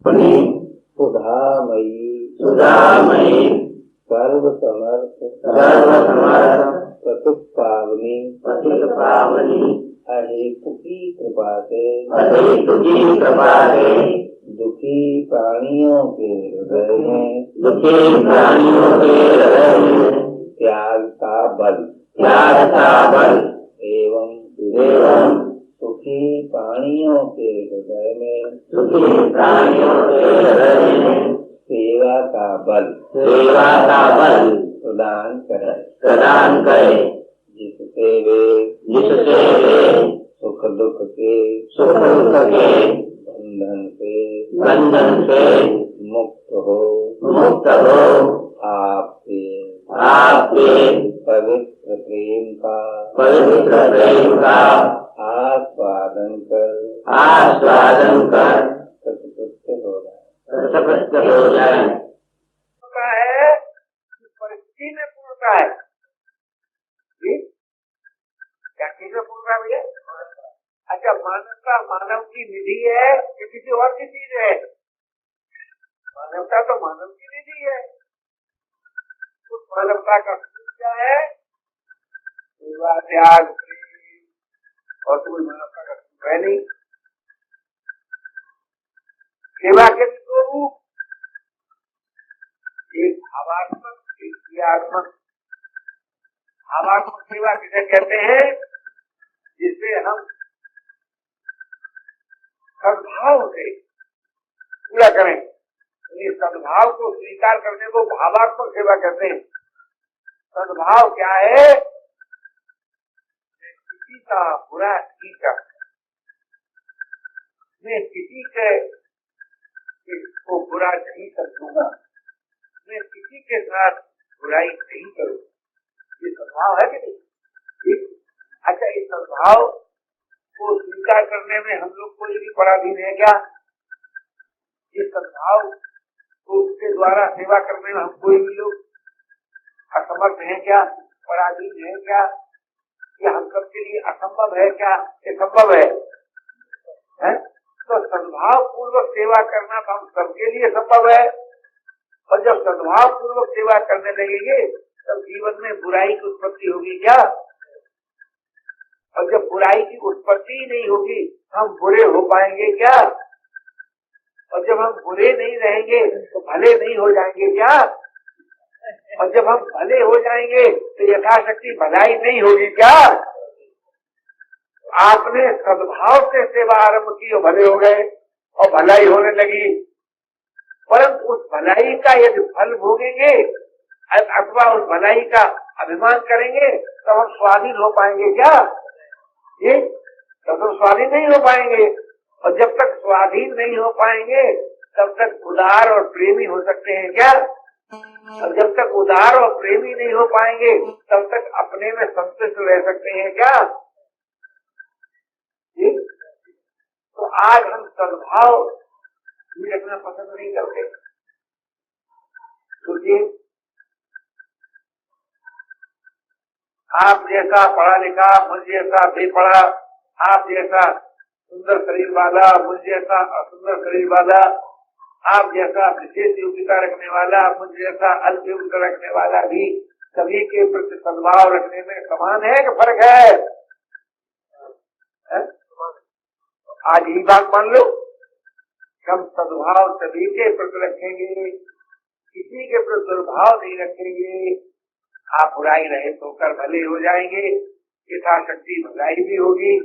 सुधामयी सुधामयी सर्वसमर्थ पतित पावनी अहेतुकी कृपा से दुखी प्राणियों के हृदय में त्याग का बल एवं सुखी प्राणियों के हृदय में सेवा का बल प्रदान करे जिससे वे सुख दुख के बंधन से मुक्त हो आपके पवित्र प्रेम का आस्वादन कर कृतकृत्य हो जाए। है परिस्थिति में पूर्णता है। क्या चीज में पूर्णता भैया? अच्छा, मानवता मानव की निधि है कि किसी और की चीज है? मानवता तो मानव की निधि है। उस मानवता का सूत्र क्या है? सेवा, त्याग, प्रेम, और कोई मानवता का सूत्र है नहीं। सेवा के दो रूप, एक भावात्मक, एक क्रियात्मक। भावात्मक सेवा किसे कहते हैं? जिससे हम सद्भाव से पूरा करें। सद्भाव को स्वीकार करने को भावात्मक सेवा कहते हैं। सद्भाव क्या है? किसी का बुरा नहीं कर, मैं किसी से को बुरा नहीं कर दूंगा, मैं किसी के साथ बुराई नहीं करूंगा। ये सद्भाव है कि नहीं? अच्छा, इस सद्भाव को स्वीकार करने में हम लोग कोई भी पराधीन है क्या? इस सद्भाव को उसके द्वारा सेवा करने में हम कोई भी लोग असमर्थ है क्या? पराधीन है क्या? ये हम सबके लिए असंभव है क्या? ये संभव है? तो सद्भाव पूर्वक सेवा करना तो हम सबके लिए संभव है। और जब सद्भाव पूर्वक सेवा करने लगेंगे तब जीवन में बुराई की उत्पत्ति होगी क्या? और जब बुराई की उत्पत्ति नहीं होगी हम बुरे हो पाएंगे क्या? और जब हम बुरे नहीं रहेंगे तो भले नहीं हो जाएंगे क्या? और जब हम भले हो जाएंगे तो यथाशक्ति भलाई नहीं होगी क्या? आपने सद्भाव से सेवा आरंभ की और भले हो गए और भलाई होने लगी, परंतु उस भलाई का यदि फल भोगेंगे अथवा उस भलाई का अभिमान करेंगे तो हम स्वाधीन हो पाएंगे क्या? ये तो हम स्वाधीन नहीं हो पाएंगे। और जब तक स्वाधीन नहीं हो पाएंगे तब तक उदार और प्रेमी हो सकते हैं क्या? और जब तक उदार और प्रेमी नहीं हो पाएंगे तब तक अपने में संतुष्ट रह सकते हैं क्या? तो आज हम सद्भाव भी रखना पसंद नहीं करते। क्योंकि आप जैसा पढ़ा लिखा, मुझ जैसा बेपढ़ा, आप जैसा सुंदर शरीर वाला, मुझ जैसा असुंदर शरीर वाला, आप जैसा विशेष योग्यता रखने वाला, मुझ जैसा अल्प योग्यता रखने वाला भी सभी के प्रति सद्भाव रखने में समान है कि फर्क है? आज ही बात मान लो, हम सद्भाव सभी के प्रति रखेंगे, किसी के प्रति दुर्भाव नहीं रखेंगे, आप बुराई रहे तो कर भले हो जाएंगे, यथाशक्ति भलाई भी होगी,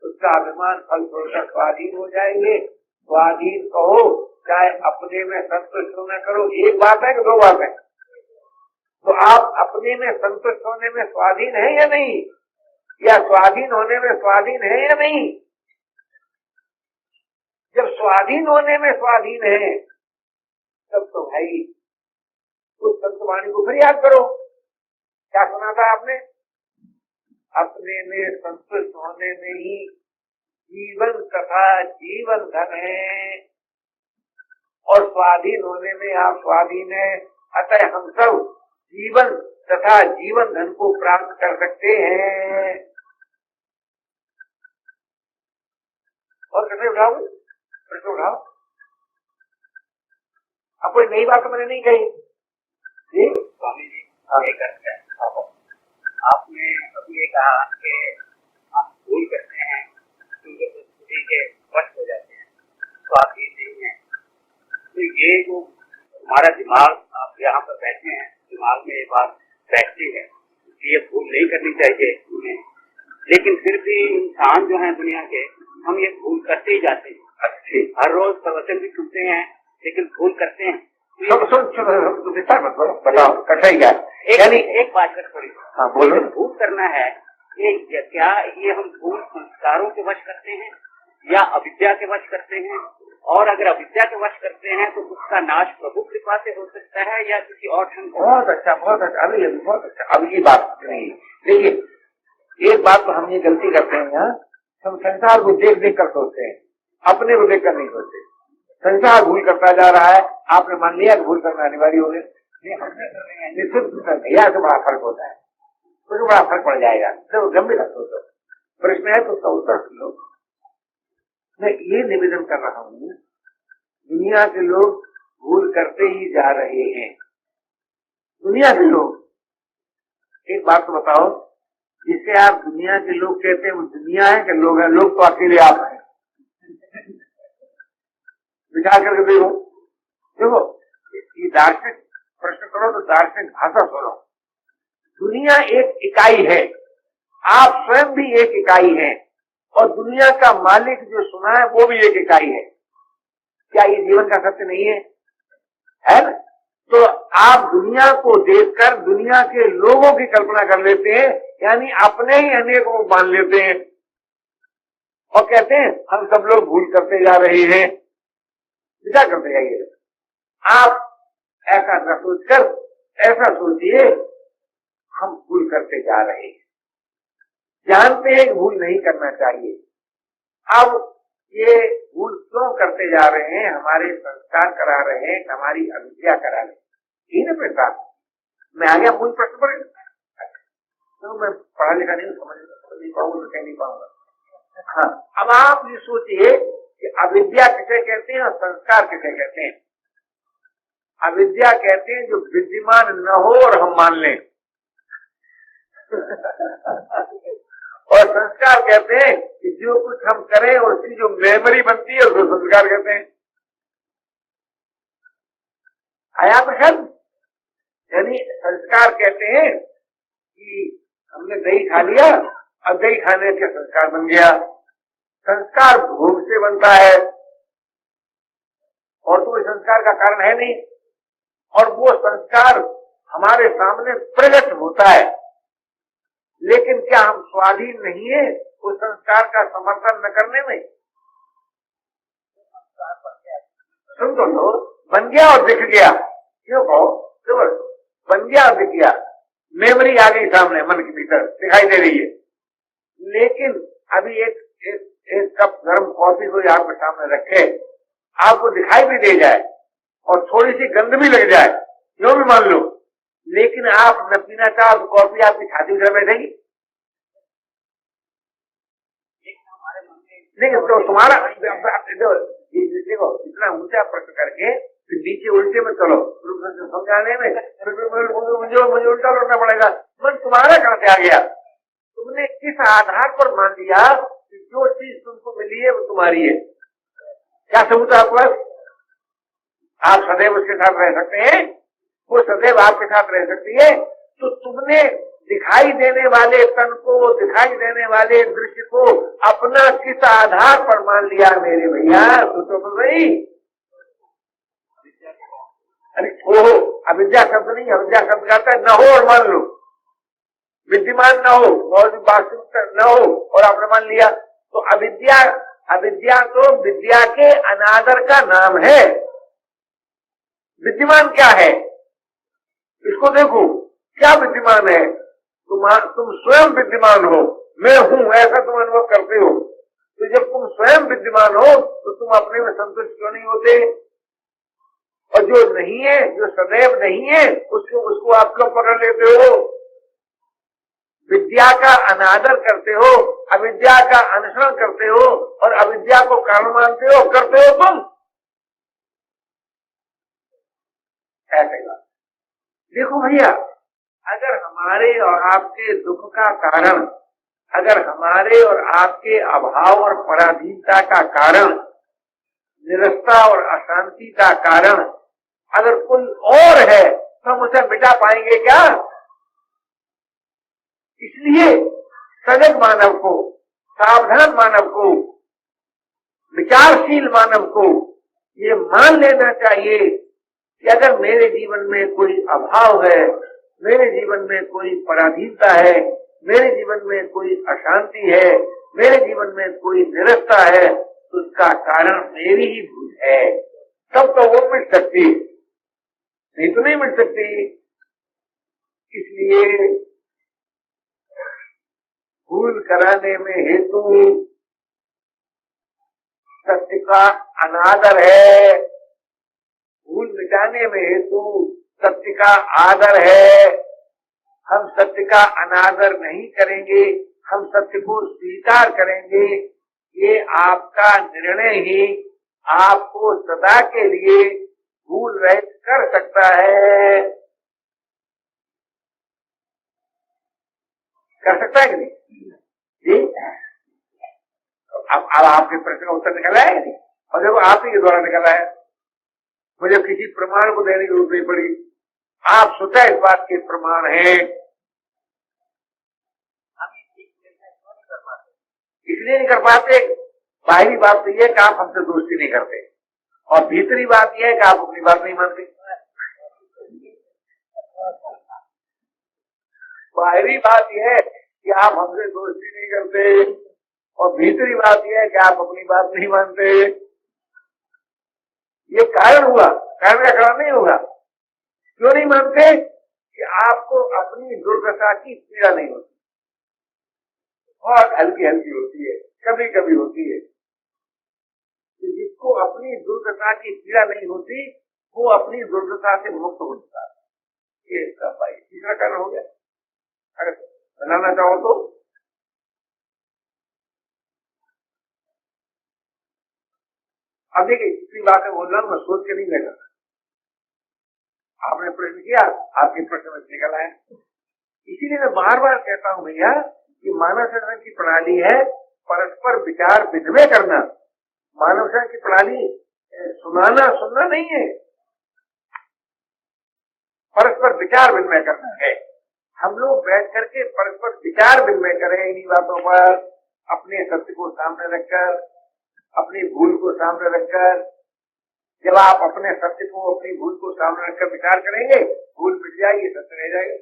उसका अभिमान फल छोड़कर स्वाधीन हो जाएंगे। स्वाधीन कहो चाहे अपने में संतुष्ट होना करो, एक बात है कि दो बात है? तो आप अपने में संतुष्ट होने में स्वाधीन है या नहीं? या स्वाधीन होने में स्वाधीन है या नहीं? जब स्वाधीन होने में स्वाधीन है तब तो भाई उस संतवाणी को फिर याद करो। क्या सुना था आपने? अपने में संतुष्ट होने में ही जीवन तथा जीवन धन है, और स्वाधीन होने में आप स्वाधीन है। अतः हम सब जीवन तथा जीवन धन को प्राप्त कर सकते हैं। और कैसे उठाओ? प्रश्न उठाओ। अब कोई नई बात मैंने नहीं कही जी। स्वामी जी ये करते हैं, आपने अभी ये कहा कि हम भूल करते हैं क्योंकि प्रस्तुति के वश हो जाते हैं, तो आप ये नहीं है। तो ये जो हमारा दिमाग, आप यहाँ पर बैठे हैं, दिमाग में ये बात बैठती है कि ये भूल नहीं करनी चाहिए उन्हें, लेकिन फिर भी इंसान जो है दुनिया के, हम ये भूल करते ही जाते हैं। अच्छी हर रोज प्रवचन भी सुनते हैं लेकिन भूल करते हैं। सुन विस्तार मत बोलो, बताओ कठिनाई क्या है? यानी एक बात कर थोड़ी, हाँ बोलो। भूल करना है ये क्या, ये हम भूल संस्कारों के वश करते हैं या अविद्या के वश करते हैं? और अगर अविद्या के वश करते हैं तो उसका नाश प्रभु कृपा से हो सकता है या किसी और ढंग से? बहुत अच्छा बहुत अच्छा, अभी बहुत अच्छा। अब ये बात नहीं, देखिए एक बात तो हम ये गलती करते हैं यहाँ, हम संसार को देख देख कर सोचते हैं, अपने को देख कर नहीं सोचते। संसार भूल करता जा रहा है, आपने मान लिया कि भूल करना अनिवार्य हो गया, निश्चित यह तो बड़ा फर्क होता है, तो बड़ा फर्क पड़ जाएगा। तो गंभीर सोचो, प्रश्न है तो उसका उत्तर सुन लो। मैं ये निवेदन कर रहा हूँ, दुनिया के लोग भूल करते ही जा रहे हैं। दुनिया के लोग, एक बात तो बताओ, जिसे आप दुनिया के लोग कहते हैं वो दुनिया है कि लोग हैं? लोग तो अकेले आप हैं। विचार करके देखो, देखो ये दार्शनिक प्रश्न करो तो दार्शनिक भाषा सुनो। दुनिया एक इकाई है, आप स्वयं भी एक इकाई हैं, और दुनिया का मालिक जो सुना है वो भी एक इकाई है। क्या ये जीवन का सत्य नहीं है? है ना? तो आप दुनिया को देखकर दुनिया के लोगों की कल्पना कर लेते हैं, यानी अपने ही अनेक को मान लेते हैं और कहते हैं हम सब लोग भूल करते जा रहे हैं। क्या करते जाइए आप, ऐसा न सोचकर ऐसा सोचिए हम भूल करते जा रहे हैं, जानते हैं कि भूल नहीं करना चाहिए। अब ये भूल क्यों करते जा रहे हैं? हमारे संस्कार करा रहे हैं, हमारी अविद्या करा रहे हैं। ठीक है बेटा, मैं आ गया मूल प्रश्न पर। तो मैं पढ़ा लिखा नहीं, समझ नहीं पाऊंगा तो कह नहीं पाऊंगा। हाँ, अब आप ये सोचिए कि अविद्या किसे कहते हैं और संस्कार किसे कहते हैं? अविद्या कहते हैं जो विद्यमान न हो और हम मान लें और संस्कार कहते हैं कि जो कुछ हम करें और उसकी जो मेमोरी बनती है उसको संस्कार कहते हैं। आया प्रश्न? यानी संस्कार कहते हैं कि हमने दही खा लिया, अब दही खाने का संस्कार बन गया। संस्कार भोग से बनता है और तो कोई संस्कार का कारण है नहीं, और वो संस्कार हमारे सामने प्रकट होता है, लेकिन क्या हम स्वाधीन नहीं है उस संस्कार का समर्थन न करने में? सुन तो लो, बन गया और दिख गया, क्यों कहो? बन गया और दिख गया, मेमोरी आ गई सामने, मन के भीतर दिखाई दे रही है। लेकिन अभी एक कप गर्म कॉफी को आपके सामने रखे, आपको दिखाई भी दे जाए और थोड़ी सी गंध भी लग जाए, क्यों भी मान लो, लेकिन आप न पीना चाहो तो कॉफी आपकी छाती में बैठेगी। लेकिन तो तुम्हारा देखो इतना ऊंचा प्रश्न करके फिर नीचे उल्टे में चलो, समझाने में मुझे उल्टा लौटना पड़ेगा। मन तुम्हारा कहां से आ गया? तुमने किस आधार पर मान लिया कि जो चीज तुमको मिली है वो तुम्हारी है? क्या सबूत है आपके पास? आप सदैव उसके साथ रह सकते हैं, वो सदैव आपके साथ रह सकती है। तो तुमने दिखाई देने वाले तन को, दिखाई देने वाले दृश्य को अपना किस आधार पर मान लिया मेरे भैया? तो भाई अरे हो, अविद्या शब्द नहीं, अविद्या शब्द कहता है न हो और मान लो, विद्यमान न हो और वास्तविक न हो और आपने मान लिया। तो अविद्या तो विद्या के अनादर का नाम है। विद्यमान क्या है? इसको देखो, क्या विद्यमान है? तुम स्वयं विद्यमान हो, मैं हूं ऐसा तुम अनुभव करते हो। तो जब तुम स्वयं विद्यमान हो तो तुम अपने में संतुष्ट क्यों नहीं होते? और जो नहीं है, जो सदैव नहीं है, उसको आप क्यों पकड़ लेते हो? विद्या का अनादर करते हो, अविद्या का अनुसरण करते हो और अविद्या को कारण मानते हो, करते हो तुम। ऐसे बात। देखो भैया, अगर हमारे और आपके दुख का कारण, अगर हमारे और आपके अभाव और पराधीनता का कारण, निरस्ता और अशांति का कारण अगर कोई और है तो हम उसे मिटा पाएंगे क्या? इसलिए सजग मानव को, सावधान मानव को, विचारशील मानव को ये मान लेना चाहिए कि अगर मेरे जीवन में कोई अभाव है, मेरे जीवन में कोई पराधीनता है, मेरे जीवन में कोई अशांति है, मेरे जीवन में कोई निरस्ता है, तो उसका कारण मेरी ही भूल है। तब तो वो मिट सकती, नहीं तो नहीं मिट सकती। इसलिए भूल कराने में हेतु सत्य का अनादर है, भूल मिटाने में हेतु सत्य का आदर है। हम सत्य का अनादर नहीं करेंगे, हम सत्य को स्वीकार करेंगे। ये आपका निर्णय ही आपको सदा के लिए भूल रहित कर सकता है। कर सकता है कि नहीं जी? अब आपके प्रश्न का उत्तर निकला है नहीं? और देखो आप ही के द्वारा निकला है, मुझे किसी प्रमाण को देने की जरूरत नहीं पड़ी। आप स्वतः इस बात के प्रमाण हैं। इसलिए नहीं कर पाते, बाहरी बात तो यह है कि आप हमसे दोस्ती नहीं करते, और भीतरी बात यह है कि आप अपनी बात नहीं मानते। बाहरी बात यह है कि आप हमसे दोस्ती नहीं करते, और भीतरी बात यह है कि आप अपनी बात नहीं मानते। ये कारण हुआ, कारण का कारण नहीं होगा। क्यों नहीं मानते? कि आपको अपनी दुर्दशा की पीड़ा नहीं होती, बहुत हल्की हल्की होती है, कभी कभी होती है। जिसको अपनी दुर्दशा की पीड़ा नहीं होती वो अपनी दुर्दशा से मुक्त हो जाता है। ये इसका भाई तीसरा कारण हो गया। अगर बनाना चाहो तो अब देखिए, इतनी बातें बोल रहा हूं, मैं सोच के नहीं बैठा। आपने प्रश्न किया, आपके प्रश्न में निकल आए। इसीलिए मैं बार बार कहता हूं भैया कि मानव शासन की प्रणाली है परस्पर विचार विनिमय करना। मानव शासन की प्रणाली सुनाना सुनना नहीं है, परस्पर विचार विनिमय करना है। हम लोग बैठ करके परस्पर विचार विनिमय करें इन्हीं बातों पर, अपने सत्य को सामने रखकर, अपनी भूल को सामने रखकर। जब आप अपने सत्य को, अपनी भूल को सामने रखकर विचार करेंगे, भूल मिट जाएगी, सत्य रह जाएगा,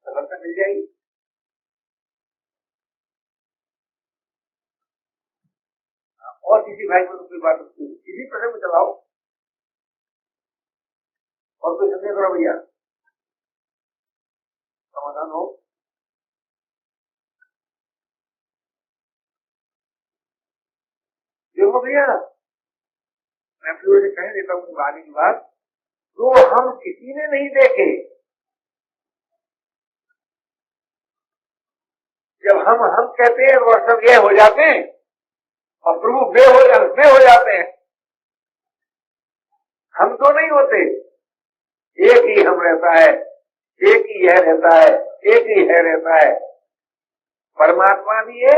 सफलता मिल जाएगी। और किसी भाई को कोई बात इसी प्रश्न में चलाओ, और कोई संदेह करो भैया, समाधान हो। देखो भैया, मैं फिर से कह देता हूँ आगे की बात, जो हम किसी ने नहीं देखे, जब हम कहते हैं वो सब ये हो जाते हैं, और प्रभु बे हो जाते हैं। हम तो नहीं होते, एक ही हम रहता है, एक ही यह रहता है, एक ही है रहता है। परमात्मा भी है,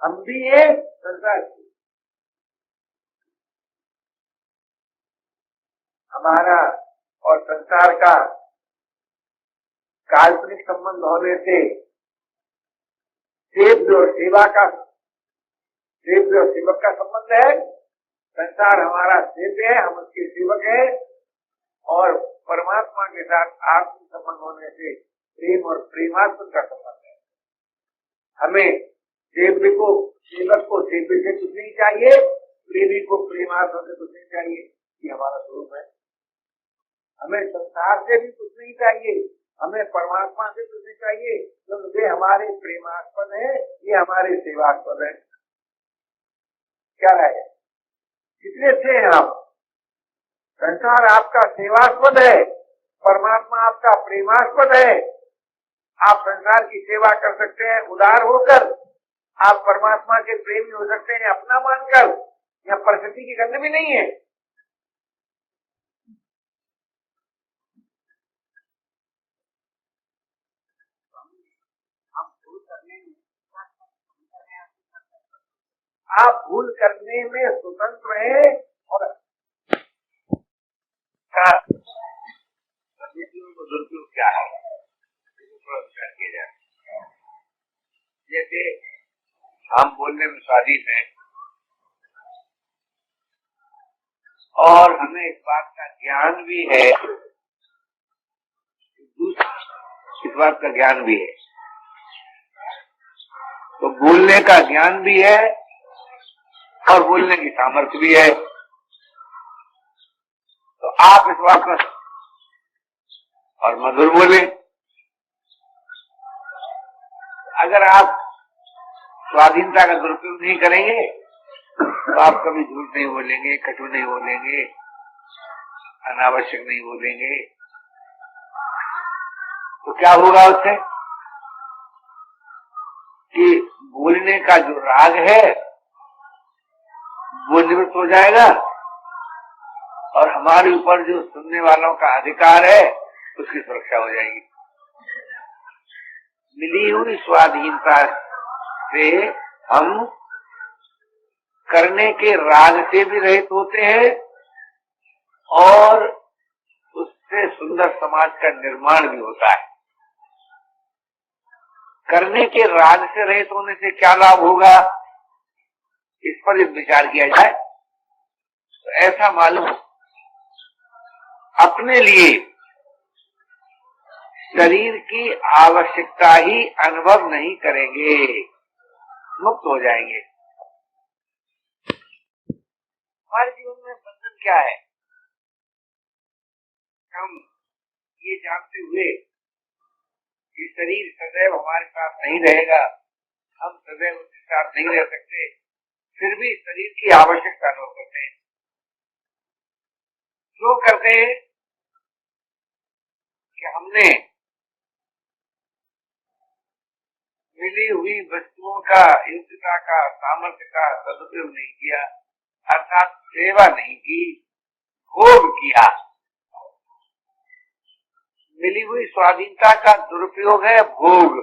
हम भी है, संसार भी। हमारा और संसार का काल्पनिक संबंध होने से सेव्य और सेवा का, सेव्य और सेवक का संबंध है। संसार हमारा सेव्य है, हम उसके सेवक हैं, और परमात्मा के साथ आत्म संबंध होने से प्रेम और प्रेमात्म का संबंध है। हमें सेव्य को, सेवक को सेव्य से कुछ नहीं चाहिए, प्रेमी को प्रेमात्म से कुछ नहीं चाहिए। ये हमारा स्वरूप है। हमें संसार से भी कुछ नहीं चाहिए, हमें परमात्मा से कुछ नहीं चाहिए, क्योंकि वे हमारे प्रेमास्पद है, ये हमारे सेवास्पद है। क्या राय है? कितने अच्छे हैं आप? संसार आपका सेवास्पद है, परमात्मा आपका प्रेमास्पद है। आप संसार की सेवा कर सकते हैं उदार होकर, आप परमात्मा के प्रेमी हो सकते हैं अपना मानकर। यहाँ परिस्थिति की गंध भी नहीं है। आप भूल करने में स्वतंत्र हैं और को दुरुपयोग क्या है किया जाए। जैसे हम बोलने में स्वाधीन हैं और हमें इस बात का ज्ञान भी है, इस बात का ज्ञान भी है, तो बोलने का ज्ञान भी है और बोलने की सामर्थ्य भी है। तो आप इस बात में और मधुर बोले। अगर आप स्वाधीनता का दुरुपयोग नहीं करेंगे तो आप कभी झूठ नहीं बोलेंगे, कटु नहीं बोलेंगे, अनावश्यक नहीं बोलेंगे, तो क्या होगा उससे कि बोलने का जो राग है वो निवृत्त हो जाएगा और हमारे ऊपर जो सुनने वालों का अधिकार है उसकी सुरक्षा हो जाएगी। मिली हुई स्वाधीनता से हम करने के राग से भी रहित होते हैं और उससे सुंदर समाज का निर्माण भी होता है। करने के राग से रहित होने से क्या लाभ होगा, इस पर जब विचार किया जाए तो ऐसा मालूम अपने लिए शरीर की आवश्यकता ही अनुभव नहीं करेंगे, मुक्त हो जाएंगे। हमारे जीवन में बंधन क्या है, हम ये जानते हुए कि शरीर सदैव हमारे साथ नहीं रहेगा, हम सदैव उसके साथ नहीं रह सकते, फिर भी शरीर की आवश्यकता अनुभव करते हैं। क्यों करते हैं कि हमने मिली हुई वस्तुओं का, योग्यता का, सामर्थ्य का सदुपयोग नहीं किया, अर्थात सेवा नहीं की, भोग किया। मिली हुई स्वाधीनता का दुरुपयोग है भोग,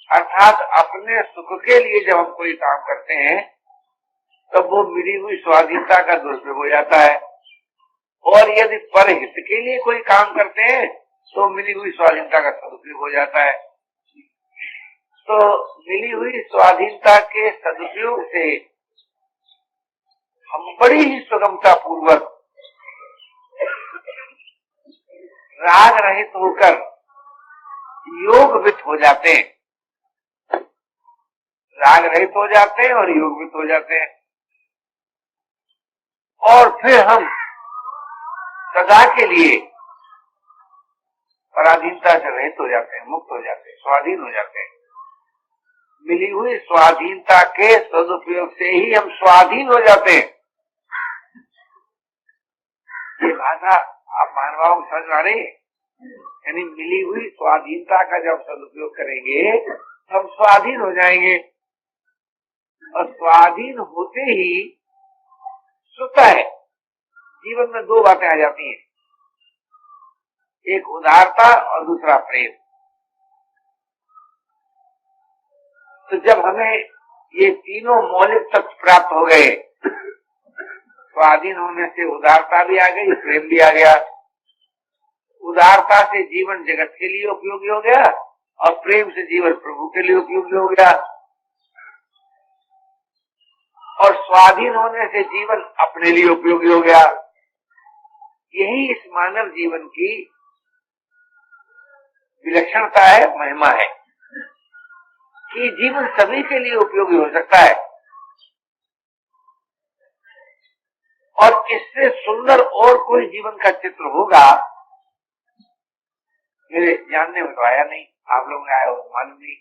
अर्थात अपने सुख के लिए जब हम कोई काम करते हैं तब वो मिली हुई स्वाधीनता का दुरुपयोग हो जाता है। और यदि परहित के लिए कोई काम करते हैं तो मिली हुई स्वाधीनता का सदुपयोग हो जाता है। तो मिली हुई स्वाधीनता के सदुपयोग से हम बड़ी ही सुगमता पूर्वक राग रहित होकर योगवित हो जाते हैं, राग रहित हो जाते हैं और योगवित हो जाते हैं। और फिर हम सदा के लिए पराधीनता से रहित हो जाते हैं, मुक्त हो जाते हैं, स्वाधीन हो जाते हैं। मिली हुई स्वाधीनता के सदुपयोग से ही हम स्वाधीन हो जाते हैं। ये भाषा आप महानुभाव को समझ आ रही है, यानी मिली हुई स्वाधीनता का जब सदुपयोग करेंगे हम स्वाधीन हो जाएंगे। और स्वाधीन होते ही स्वतः है जीवन में दो बातें आ जाती हैं, एक उदारता और दूसरा प्रेम। तो जब हमें ये तीनों मौलिक तत्व प्राप्त हो गए, स्वाधीन होने से उदारता भी आ गई, प्रेम भी आ गया। उदारता से जीवन जगत के लिए उपयोगी हो गया और प्रेम से जीवन प्रभु के लिए उपयोगी हो गया। और स्वाधीन होने से जीवन अपने लिए उपयोगी हो गया। यही इस मानव जीवन की विलक्षणता है, महिमा है कि जीवन सभी के लिए उपयोगी हो सकता है। और इससे सुंदर और कोई जीवन का चित्र होगा मेरे जानने में तो आया नहीं, आप लोगों ने आया हो मालूम नहीं।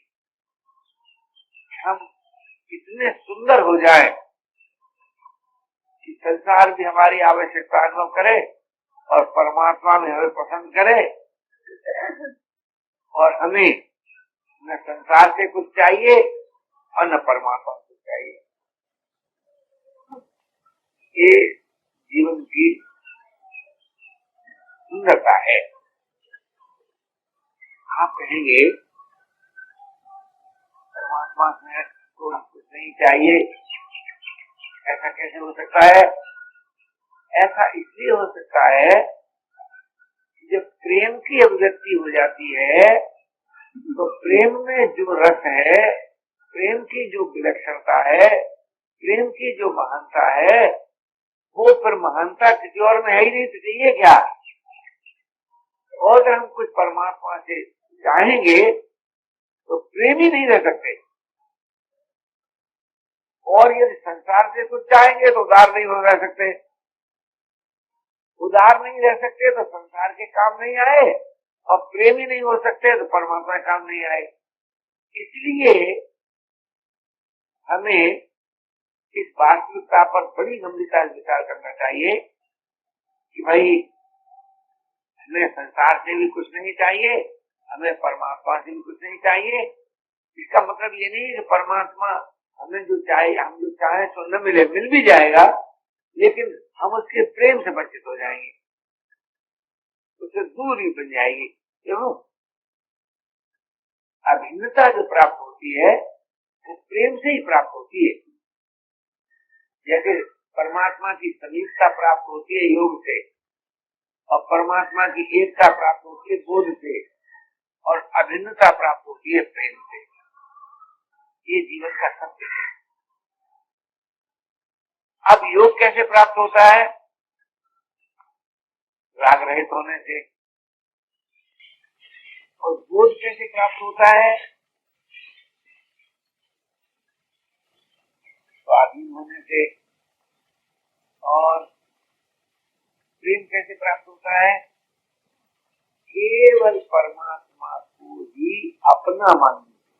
हम इतने सुंदर हो जाएं कि संसार भी हमारी आवश्यकता अनुभव करे और परमात्मा में हमें पसंद करे और हमें न संसार से कुछ चाहिए और न परमात्मा से कुछ चाहिए। ये जीवन की सुंदरता है। आप कहेंगे परमात्मा से कुछ नहीं चाहिए, ऐसा कैसे हो सकता है? ऐसा इसलिए हो सकता है जब प्रेम की अभिव्यक्ति हो जाती है तो प्रेम में जो रस है, प्रेम की जो विलक्षणता है, प्रेम की जो महानता है, वो फिर महानता किसी और में है ही नहीं, तो चाहिए क्या? और अगर हम कुछ परमात्मा से चाहेंगे तो प्रेम ही नहीं रह सकते, और यदि संसार से कुछ चाहेंगे तो उदार नहीं हो रह सकते, उदार नहीं रह सकते तो संसार के काम नहीं आए, और प्रेम ही नहीं हो सकते तो परमात्मा के काम नहीं आए। इसलिए हमें इस वास्तविकता पर बड़ी गंभीरता से विचार करना चाहिए कि भाई हमें संसार से भी कुछ नहीं चाहिए, हमें परमात्मा से भी कुछ नहीं चाहिए। इसका मतलब ये नहीं कि परमात्मा हमें जो चाहे, हम जो चाहे तो न मिले, मिल भी जाएगा, लेकिन हम उसके प्रेम से वंचित हो जाएंगे, उससे दूर ही बन जाएगी। क्यों? अभिन्नता जो प्राप्त होती है वो प्रेम से ही प्राप्त होती है। जैसे परमात्मा की समीपता प्राप्त होती है योग से, और परमात्मा की एकता प्राप्त होती है बोध से, और अभिन्नता प्राप्त होती है प्रेम से। ये जीवन का सत्य है। अब योग कैसे प्राप्त होता है? राग रहित होने से। और बोध कैसे प्राप्त होता है? स्वाधीन होने से। और प्रेम कैसे प्राप्त होता है? केवल परमात्मा को ही अपना मानने से,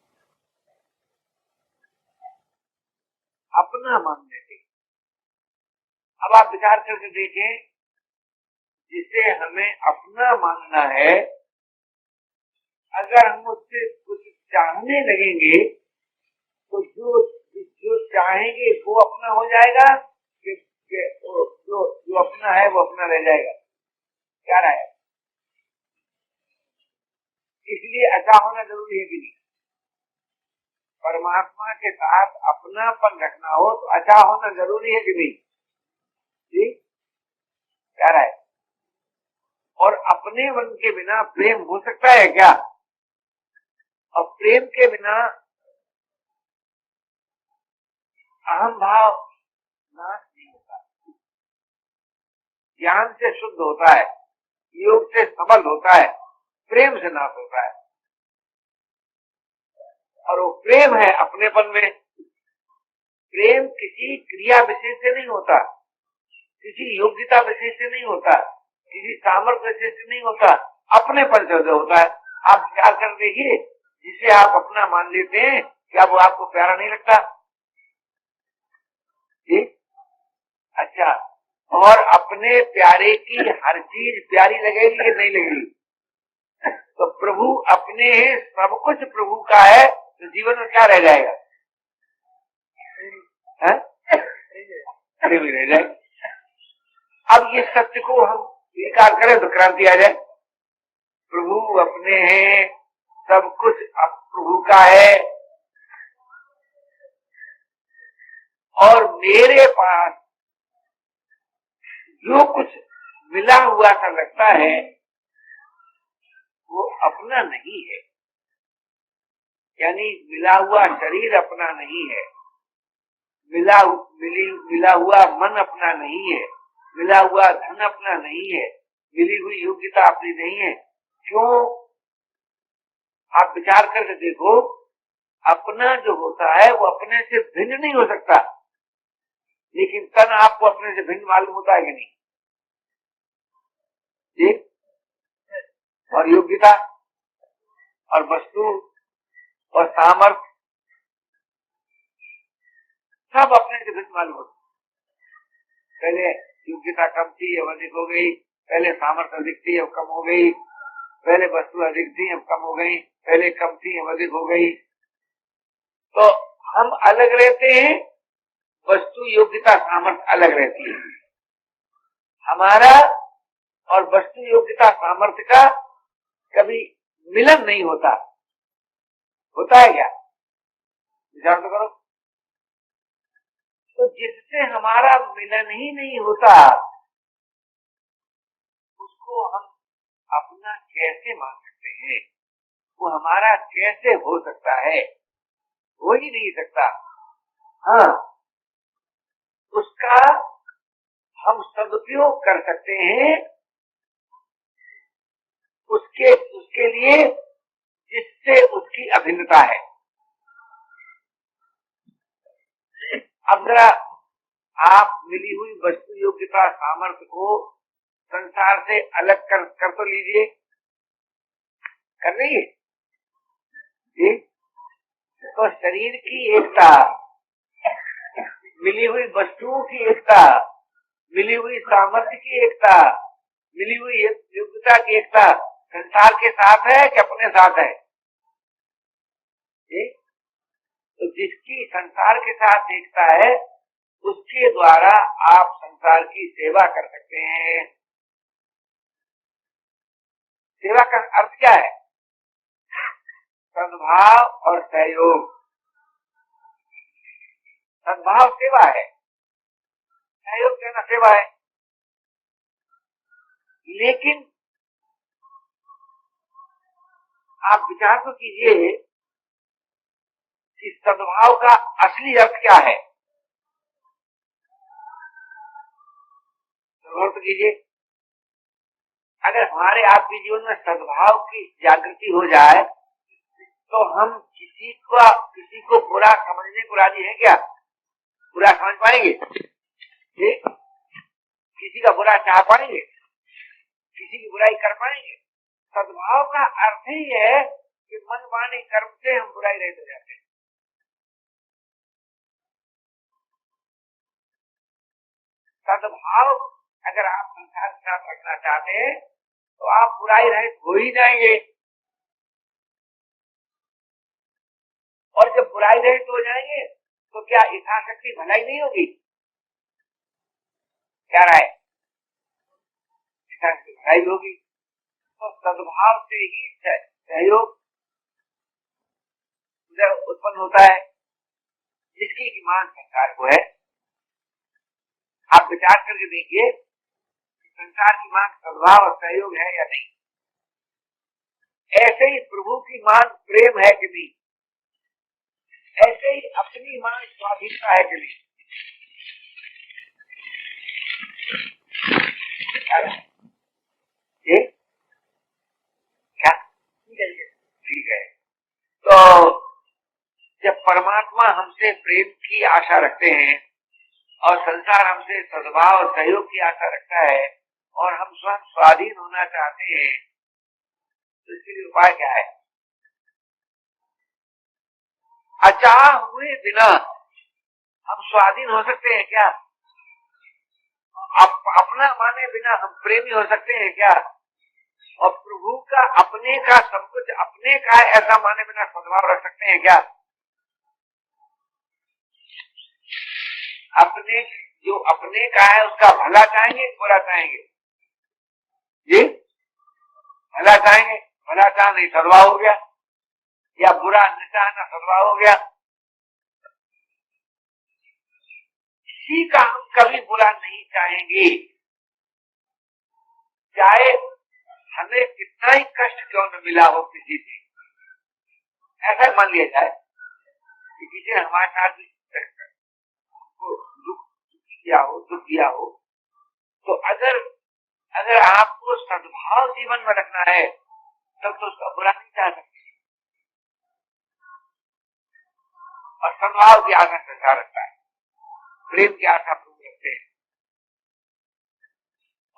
अपना मानने से। अब आप विचार करके देखें, जिसे हमें अपना मानना है, अगर हम उससे कुछ चाहने लगेंगे तो जो चाहेंगे वो अपना हो जाएगा कि जो अपना है वो अपना रह जाएगा? क्या रहा है? इसलिए अच्छा होना जरूरी है कि नहीं? परमात्मा के साथ अपनापन रखना हो तो अच्छा होना जरूरी है कि नहीं? जी क्या रहा है? और अपने मन के बिना प्रेम हो सकता है क्या? और प्रेम के बिना अहम भाव नाश नहीं होता, ज्ञान से शुद्ध होता है, योग से सबल होता है, प्रेम से नाश होता है। और वो प्रेम है अपनेपन में। प्रेम किसी क्रिया विशेष से नहीं होता, किसी योग्यता विशेष से नहीं होता, किसी सामर्थ्य विशेष से नहीं होता, अपनेपन से होता है। आप विचार कर देखिए, जिसे आप अपना मान लेते हैं, क्या वो आपको प्यारा नहीं लगता? जी अच्छा, और अपने प्यारे की हर चीज प्यारी लगेगी कि नहीं लगेगी? तो प्रभु अपने सब कुछ प्रभु का है, तो जीवन में क्या रह जाएगा? प्रेम ही रह जाए। अब ये सत्य को हम स्वीकार करें तो क्रांति आ जाए। प्रभु अपने हैं, सब कुछ अब प्रभु का है, और मेरे पास जो कुछ मिला हुआ सा लगता है वो अपना नहीं है। यानी मिला हुआ शरीर अपना नहीं है, मिला हुआ मन अपना नहीं है, मिला हुआ धन अपना नहीं है, मिली हुई योग्यता अपनी नहीं है। क्यों? आप विचार करके देखो, अपना जो होता है वो अपने से भिन्न नहीं हो सकता, लेकिन तन आपको अपने से भिन्न मालूम होता है कि नहीं? जी? और योग्यता और वस्तु और सामर्थ्य सब अपने से भिन्न मालूम होता है। पहले योग्यता कम थी, अब अधिक हो गई। पहले सामर्थ्य अधिक थी, अब कम हो गई। पहले वस्तु अधिक थी, अब कम हो गई। पहले कम थी, अब अधिक हो गई। तो हम अलग रहते हैं, वस्तु योग्यता सामर्थ्य अलग रहती है। हमारा और वस्तु योग्यता सामर्थ्य का कभी मिलन नहीं होता। होता है क्या? विचार तो करो। तो जिससे हमारा मिलन ही नहीं होता उसको हम अपना कैसे मान सकते हैं? वो हमारा कैसे हो सकता है? हो ही नहीं सकता। हाँ, उसका हम सदुपयोग कर सकते हैं उसके लिए जिससे उसकी अभिन्नता है। अब जरा आप मिली हुई वस्तु योग्यता सामर्थ्य को संसार से अलग कर तो लीजिए, कर लेंगे जी? तो शरीर की एकता, मिली हुई वस्तुओं की एकता, मिली हुई सामर्थ्य की एकता, मिली हुई योग्यता की एकता संसार के साथ है कि अपने साथ है? जी? तो जिसकी संसार के साथ एकता है उसके द्वारा आप संसार की सेवा कर सकते हैं। सेवा का अर्थ क्या है? सद्भाव और सहयोग। सद्भाव सेवा है, सहयोग देना सेवा है। लेकिन आप विचार तो कीजिए कि सद्भाव का असली अर्थ क्या है? गौर तो कीजिए, अगर हमारे आपके जीवन में सद्भाव की जागृति हो जाए तो हम किसी को बुरा समझने को राजी हैं क्या? बुरा समझ पाएंगे? किसी का बुरा चाह पाएंगे? किसी की बुराई कर पाएंगे? सद्भाव का अर्थ ही है कि मन वाणी कर्म से हम बुराई रहित हो जाते हैं। सद्भाव अगर आप संसार के साथ रखना चाहते हैं तो आप बुराई रहित हो ही जाएंगे। और जब बुराई रहित हो जाएंगे तो क्या इच्छाशक्ति भलाई नहीं होगी? क्या राय? इच्छाशक्ति भलाई होगी। तो सद्भाव से ही सहयोग उत्पन्न होता है, जिसकी की मांग संसार को है। आप विचार करके देखिए संसार की मांग सद्भाव और सहयोग है या नहीं? ऐसे ही प्रभु की मांग प्रेम है कि नहीं? ऐसे ही अपनी मांग स्वाधीनता है कि नहीं? क्या ठीक है? तो जब परमात्मा हमसे प्रेम की आशा रखते हैं और संसार हमसे सद्भाव और सहयोग की आशा रखता है और हम स्वयं स्वाधीन होना चाहते हैं तो इसके लिए उपाय क्या है? अचाह हुए बिना हम स्वाधीन हो सकते हैं क्या? अपना माने बिना हम प्रेमी हो सकते हैं क्या? और प्रभु का अपने का सब कुछ अपने का है ऐसा माने बिना सद्भाव रख सकते हैं क्या? अपने जो अपने का है उसका भला चाहेंगे, बुरा चाहेंगे? जी, भला चाहेंगे। भला चाह नहीं सद्भाव हो गया, या बुरा न चाहना सद्भाव हो गया। किसी का हम कभी बुरा नहीं चाहेंगे, चाहे हमें कितना ही कष्ट क्यों न मिला हो किसी से। ऐसा मान लिया जाए कि किसी ने हमारे साथ हमको दुखी किया हो, दुख दिया हो, तो अगर आपको सद्भाव जीवन में रखना है तब तो उसका बुरा नहीं चाह सकते। और सद्भाव की आशा संसार रखता है, प्रेम की आशा प्रभु रखते हैं।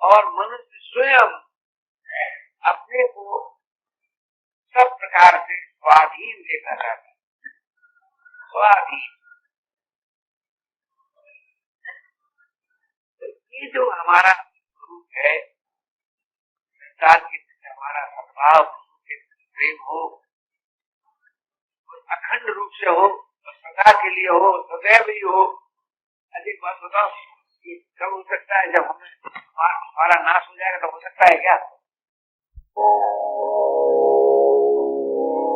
और मनुष्य स्वयं अपने को सब प्रकार से स्वाधीन देखना चाहता है, स्वाधीन। तो ये जो हमारा रूप है संसार के हमारा सद्भाव प्रेम हो, अखंड रूप से हो, सदा के लिए हो, सदैव ही हो। अधिक बात बताओ, ये कब हो सकता है? जब हमें हमारा नाश हो जाएगा तो हो सकता है क्या?